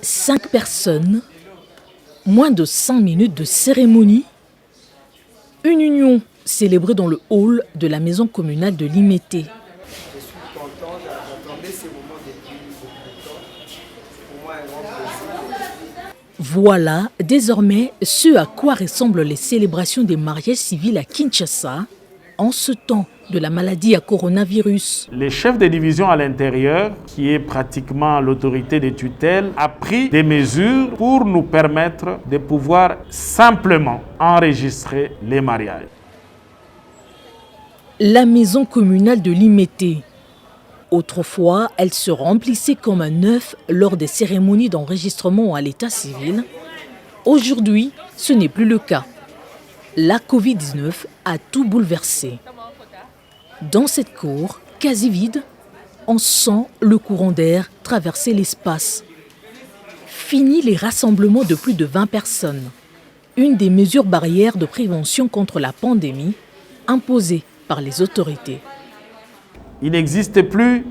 5 personnes, moins de 5 minutes de cérémonie. Une union célébrée dans le hall de la maison communale de Limété. Je suis content, j'attendais ce moment depuis beaucoup de temps. C'est pour moi un grand plaisir. Voilà désormais ce à quoi ressemblent les célébrations des mariages civils à Kinshasa en ce temps de la maladie à coronavirus. Le chef de division à l'intérieur, qui est pratiquement l'autorité des tutelles, a pris des mesures pour nous permettre de pouvoir simplement enregistrer les mariages. La maison communale de Limété. Autrefois, elle se remplissait comme un œuf lors des cérémonies d'enregistrement à l'état civil. Aujourd'hui, ce n'est plus le cas. La Covid-19 a tout bouleversé. Dans cette cour, quasi vide, on sent le courant d'air traverser l'espace. Fini les rassemblements de plus de 20 personnes. Une des mesures barrières de prévention contre la pandémie imposées par les autorités. Il n'existe plus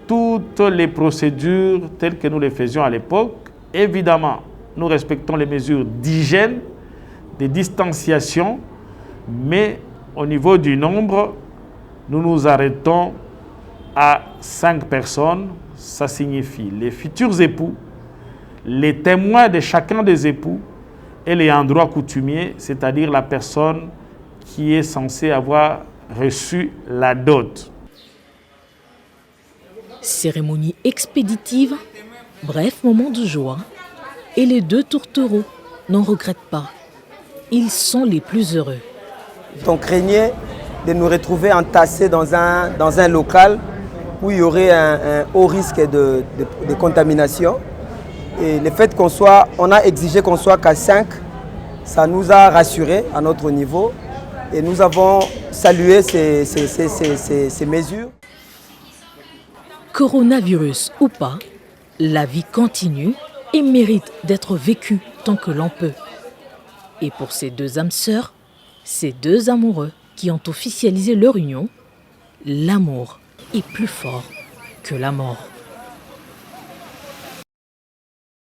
toutes les procédures telles que nous les faisions à l'époque. Évidemment, nous respectons les mesures d'hygiène, de distanciation, mais au niveau du nombre, nous nous arrêtons à 5 personnes. Ça signifie les futurs époux, les témoins de chacun des époux et les endroits coutumiers, c'est-à-dire la personne qui est censée avoir reçu la dot. Cérémonie expéditive, bref moment de joie. Et les 2 tourtereaux n'en regrettent pas. Ils sont les plus heureux. On craignait de nous retrouver entassés dans un local où il y aurait un haut risque de contamination. Et le fait on a exigé qu'on soit qu'à 5, ça nous a rassurés à notre niveau. Et nous avons salué ces mesures. Coronavirus ou pas, la vie continue et mérite d'être vécue tant que l'on peut. Et pour ces 2 âmes sœurs, ces 2 amoureux qui ont officialisé leur union, l'amour est plus fort que la mort.